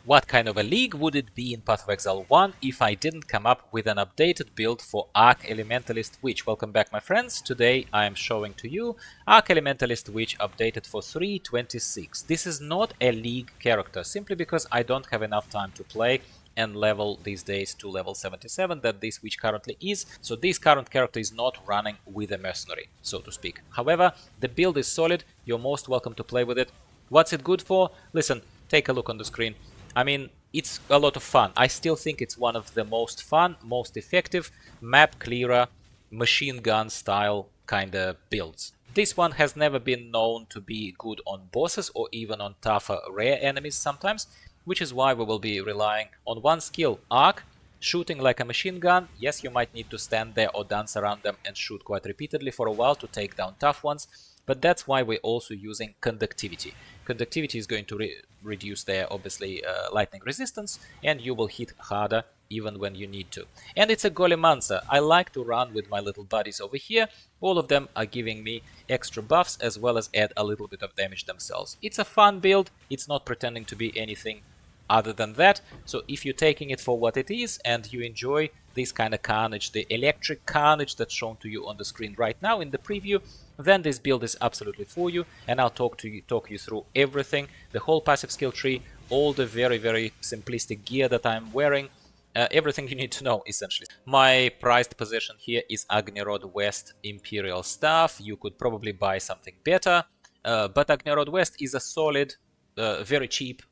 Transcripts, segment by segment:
What kind of a league would it be in Path of Exile 1 if I didn't come up with an updated build for Arc Elementalist Witch? Welcome back, my friends. Today I am showing to you Arc Elementalist Witch updated for 3.26. This is not a league character, simply because I don't have enough time to play and level these days to level 77 that this witch currently is, so this current character is not running with a mercenary, so to speak. However, the build is solid, you're most welcome to play with it. What's it good for? Listen, take a look on the screen. I mean, it's a lot of fun. I still think it's one of the most fun, most effective, map clearer, machine gun style kinda builds. This one has never been known to be good on bosses or even on tougher rare enemies sometimes, which is why we will be relying on one skill, Arc, shooting like a machine gun. Yes, you might need to stand there or dance around them and shoot quite repeatedly for a while to take down tough ones, but that's why we're also using conductivity. Conductivity is going to reduce their, obviously, lightning resistance, and you will hit harder even when you need to. And it's a golem answer. I like to run with my little buddies over here. All of them are giving me extra buffs as well as add a little bit of damage themselves. It's a fun build. It's not pretending to be anything other than that, so if you're taking it for what it is and you enjoy this kind of carnage, the electric carnage that's shown to you on the screen right now in the preview, then this build is absolutely for you, and I'll talk you through everything, the whole passive skill tree, all the very simplistic gear that I'm wearing, everything you need to know, essentially. My prized possession here is Agnerod West Imperial Staff. You could probably buy something better, but Agnerod West is a solid, very cheap,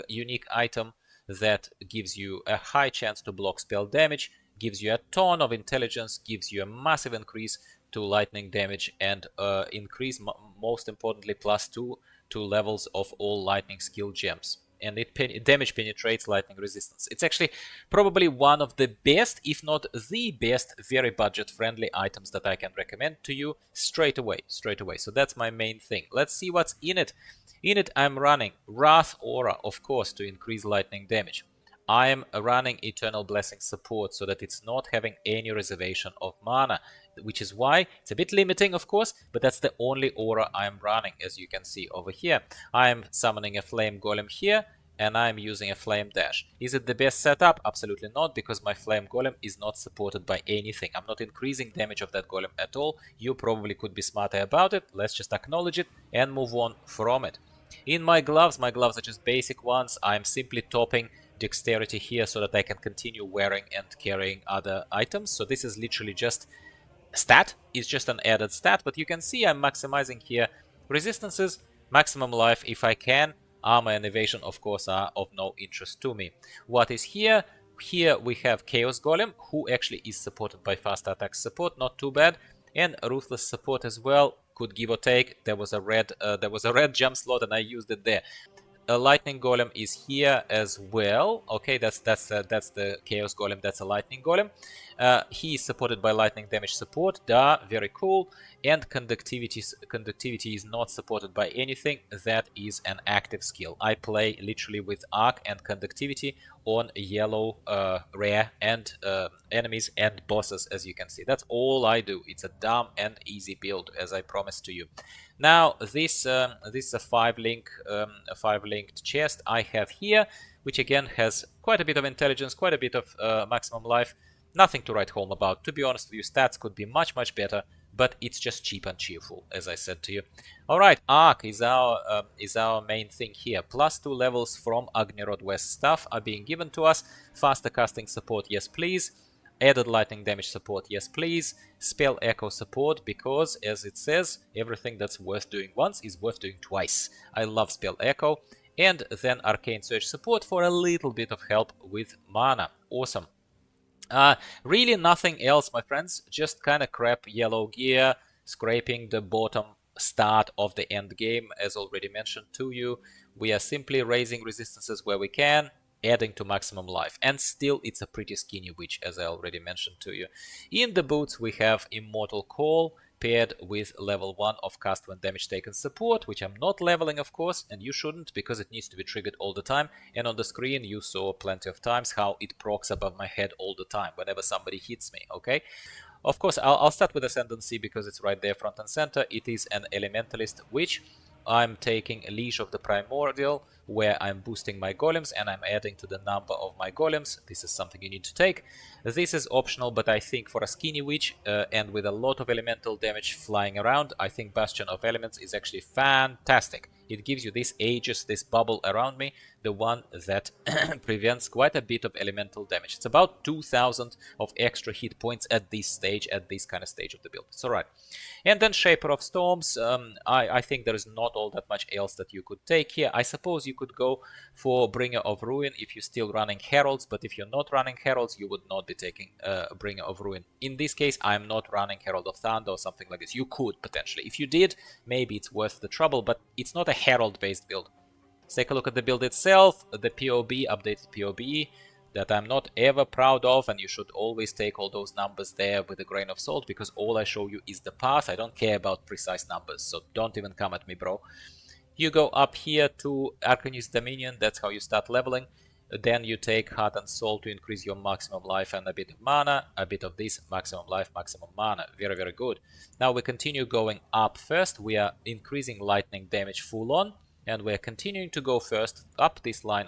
unique item that gives you a high chance to block spell damage, gives you a ton of intelligence, gives you a massive increase to lightning damage, and increase, most importantly, +2 to levels of all lightning skill gems. And it damage penetrates lightning resistance. It's actually probably one of the best, if not the best, very budget-friendly items that I can recommend to you straight away. So that's my main thing. Let's see what's in it. In it, I'm running Wrath Aura, of course, to increase lightning damage. I am running Eternal Blessing support so that it's not having any reservation of mana, which is why it's a bit limiting, of course, but that's the only aura I'm running, as you can see over here. I'm summoning a Flame Golem here, and I'm using a Flame Dash. Is it the best setup? Absolutely not, because my Flame Golem is not supported by anything. I'm not increasing damage of that Golem at all. You probably could be smarter about it. Let's just acknowledge it and move on from it. In my gloves are just basic ones. I'm simply topping dexterity here so that I can continue wearing and carrying other items. So this is literally just stat. It's just an added stat, but you can see I'm maximizing here resistances, maximum life if I can. Armor and evasion, of course, are of no interest to me. What is here? Here we have Chaos Golem, who actually is supported by fast attack support, not too bad, and Ruthless support as well. Could give or take. There was a red jump slot, and I used it there. A Lightning Golem is here as well. Okay, that's the Chaos Golem. That's a Lightning Golem. He is supported by lightning damage support. Da, very cool. And conductivity is not supported by anything. That is an active skill. I play literally with Arc and conductivity on yellow rare and enemies and bosses, as you can see. That's all I do. It's a dumb and easy build, as I promised to you. Now, this is a 5-linked chest I have here, which again has quite a bit of intelligence, quite a bit of maximum life. Nothing to write home about. To be honest with you, stats could be much better, but it's just cheap and cheerful, as I said to you. All right, Arc is our main thing here. +2 levels from Agnerod West stuff are being given to us. Faster casting support, yes please. Added lightning damage support, yes please. Spell echo support, because, as it says, everything that's worth doing once is worth doing twice. I love spell echo. And then arcane surge support for a little bit of help with mana. Awesome. Really nothing else, my friends. Just kind of crap yellow gear, scraping the bottom start of the end game, as already mentioned to you. We are simply raising resistances where we can, adding to maximum life, and still it's a pretty skinny witch, as I already mentioned to you. In the boots we have Immortal Call paired with level 1 of cast when damage taken support, which I'm not leveling, of course, and you shouldn't, because it needs to be triggered all the time. And on the screen you saw plenty of times how it procs above my head all the time whenever somebody hits me. Okay, of course I'll start with Ascendancy because it's right there front and center. It is an Elementalist Witch. I'm taking Leash of the Primordial where I'm boosting my golems and I'm adding to the number of my golems. This is something you need to take. This is optional, but I think for a skinny witch and with a lot of elemental damage flying around, I think Bastion of Elements is actually fantastic. It gives you this Aegis, this bubble around me, the one that prevents quite a bit of elemental damage. It's about 2000 of extra hit points at this stage, at this kind of stage of the build. It's alright. And then Shaper of Storms, I think there is not all that much else that you could take here. I suppose you could go for Bringer of Ruin if you're still running Heralds, but if you're not running Heralds, you would not be taking Bringer of Ruin. In this case, I'm not running Herald of Thunder or something like this. You could, potentially. If you did, maybe it's worth the trouble, but it's not a Herald-based build. Let's take a look at the build itself, the PoB, updated PoB, that I'm not ever proud of, and you should always take all those numbers there with a grain of salt, because all I show you is the path. I don't care about precise numbers, so don't even come at me, bro. You go up here to Arcanist Dominion, that's how you start leveling. Then you take Heart and Soul to increase your maximum life and a bit of mana, a bit of this, maximum life, maximum mana. Very, very good. Now we continue going up first. We are increasing lightning damage full on. And we're continuing to go first up this line,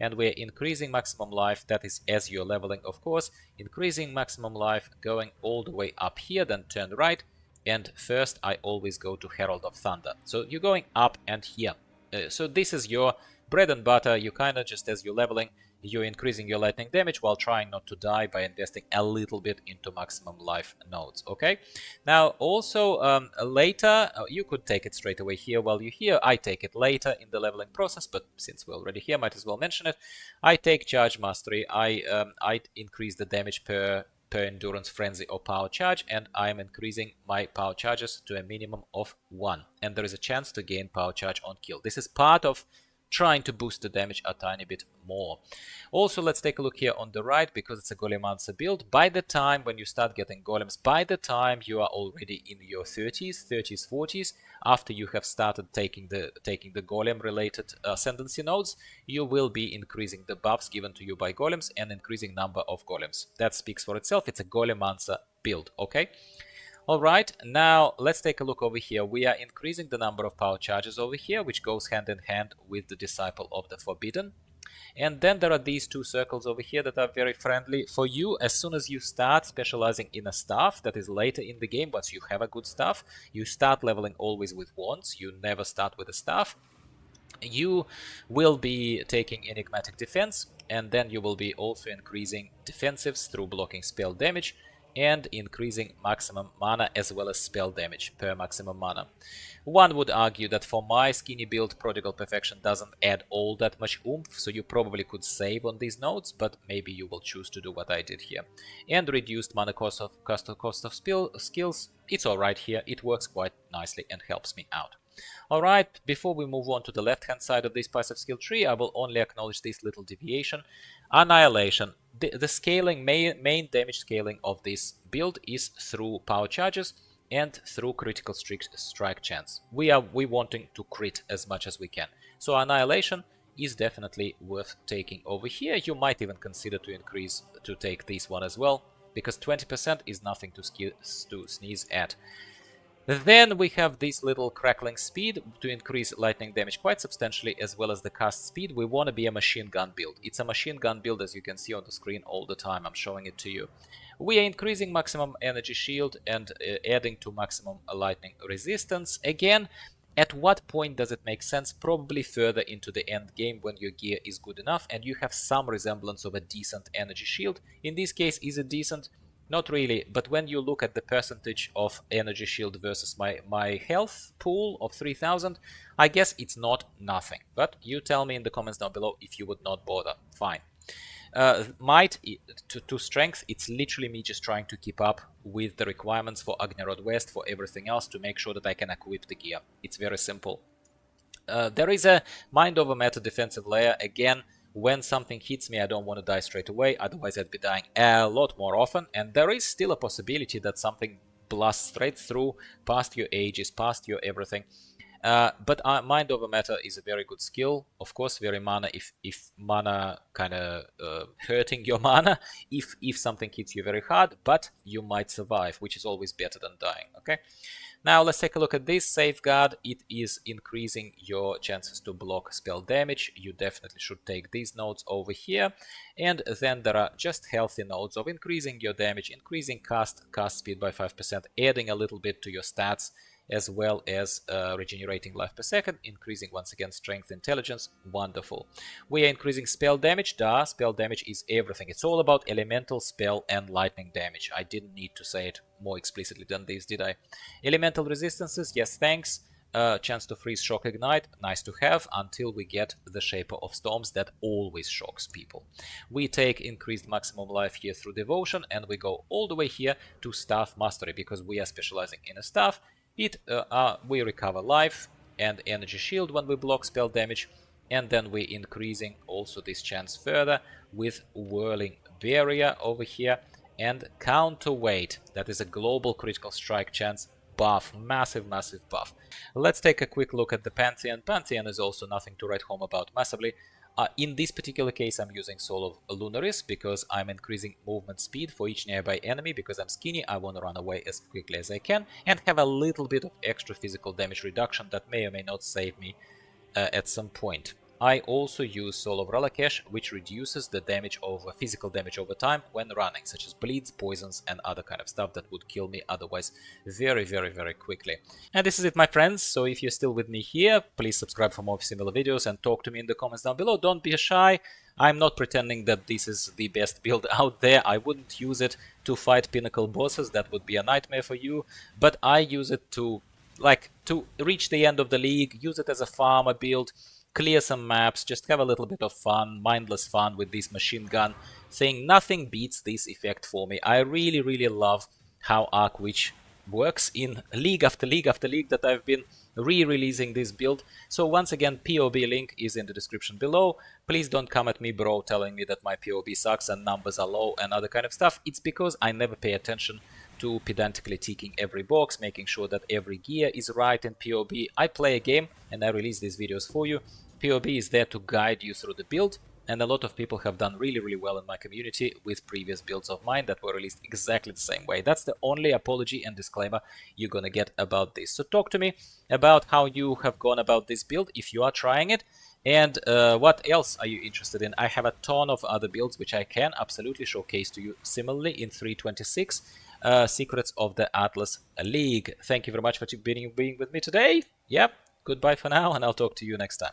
and we're increasing maximum life. That is as you're leveling, of course. Increasing maximum life, going all the way up here, then turn right. And first I always go to Herald of Thunder. So you're going up and here. So this is your bread and butter. You kind of just, as you're leveling, you're increasing your lightning damage while trying not to die by investing a little bit into maximum life nodes, okay? Now, also, later, you could take it straight away here while you're here. I take it later in the leveling process, but since we're already here, might as well mention it. I take Charge Mastery. I increase the damage per Endurance, Frenzy, or Power Charge, and I'm increasing my Power Charges to a minimum of 1. And there is a chance to gain Power Charge on kill. This is part of trying to boost the damage a tiny bit more. Also, let's take a look here on the right, because it's a Golemancer build. By the time when you start getting golems, by the time you are already in your 30s, 40s, after you have started taking the golem related ascendancy nodes, you will be increasing the buffs given to you by golems and increasing number of golems. That speaks for itself. It's a Golemancer build, okay? Alright, now let's take a look over here. We are increasing the number of power charges over here, which goes hand in hand with the Disciple of the Forbidden. And then there are these two circles over here that are very friendly for you. As soon as you start specializing in a staff, that is later in the game, once you have a good staff, you start leveling always with wands, you never start with a staff. You will be taking Enigmatic Defense, and then you will be also increasing defensives through blocking spell damage, and increasing maximum mana as well as spell damage per maximum mana. One would argue that for my skinny build, Prodigal Perfection doesn't add all that much oomph, so you probably could save on these nodes, but maybe you will choose to do what I did here. And reduced mana cost of skills, it's alright here, it works quite nicely and helps me out. Alright, before we move on to the left hand side of this passive skill tree, I will only acknowledge this little deviation. Annihilation. The scaling, main damage scaling of this build is through power charges and through critical strike chance. We wanting to crit as much as we can. So Annihilation is definitely worth taking over here. You might even consider to take this one as well, because 20% is nothing to sneeze at. Then we have this little crackling speed to increase lightning damage quite substantially, as well as the cast speed. We want to be a machine gun build. It's a machine gun build, as you can see on the screen all the time. I'm showing it to you. We are increasing maximum energy shield and adding to maximum lightning resistance. Again, at what point does it make sense? Probably further into the end game, when your gear is good enough and you have some resemblance of a decent energy shield. In this case, is it decent? Not really, but when you look at the percentage of energy shield versus my health pool of 3000, I guess it's not nothing. But you tell me in the comments down below if you would not bother. Fine. Might to strength, it's literally me just trying to keep up with the requirements for Agnerod West, for everything else, to make sure that I can equip the gear. It's very simple. There is a mind over matter defensive layer. Again, when something hits me, I don't want to die straight away, otherwise I'd be dying a lot more often, and there is still a possibility that something blasts straight through, past your ages, past your everything. But Mind over Matter is a very good skill, of course, very mana if mana kind of hurting your mana, if something hits you very hard, but you might survive, which is always better than dying, okay? Now let's take a look at this safeguard. It is increasing your chances to block spell damage. You definitely should take these nodes over here. And then there are just healthy nodes of increasing your damage, increasing cast speed by 5%, adding a little bit to your stats, as well as regenerating life per second, increasing once again strength, intelligence. Wonderful. We are increasing spell damage. Duh, spell damage is everything. It's all about elemental, spell, and lightning damage. I didn't need to say it more explicitly than this, did I? Elemental resistances, yes thanks. Chance to freeze, shock, ignite, nice to have, until we get the Shaper of Storms that always shocks people. We take increased maximum life here through devotion, and we go all the way here to staff mastery, because we are specializing in a staff. We recover life and energy shield when we block spell damage, and then we're increasing also this chance further with whirling barrier over here and counterweight. That is a global critical strike chance buff, massive buff. Let's take a quick look at the Pantheon. Pantheon is also nothing to write home about massively. In this particular case, I'm using Soul of Lunaris because I'm increasing movement speed for each nearby enemy. Because I'm skinny, I want to run away as quickly as I can and have a little bit of extra physical damage reduction that may or may not save me at some point. I also use Soul of Ralakesh, which reduces the damage over physical damage over time when running, such as bleeds, poisons, and other kind of stuff that would kill me otherwise very quickly. And this is it, my friends. So if you're still with me here, please subscribe for more similar videos and talk to me in the comments down below. Don't be shy. I'm not pretending that this is the best build out there. I wouldn't use it to fight pinnacle bosses. That would be a nightmare for you. But I use it to reach the end of the league, use it as a farmer build, clear some maps, just have a little bit of fun, mindless fun with this machine gun thing. Nothing beats this effect for me. I really love how Arc Witch works in league after league after league that I've been re-releasing this build. So once again, POB link is in the description below. Please don't come at me, bro, telling me that my POB sucks and numbers are low and other kind of stuff. It's because I never pay attention to pedantically ticking every box, making sure that every gear is right in POB. I play a game and I release these videos for you. POB is there to guide you through the build, and a lot of people have done really well in my community with previous builds of mine that were released exactly the same way. That's the only apology and disclaimer you're gonna get about this. So talk to me about how you have gone about this build if you are trying it, and what else are you interested in. I have a ton of other builds which I can absolutely showcase to you similarly in 3.26. Secrets of the Atlas League. Thank you very much for being with me today. Yep, goodbye for now, and I'll talk to you next time.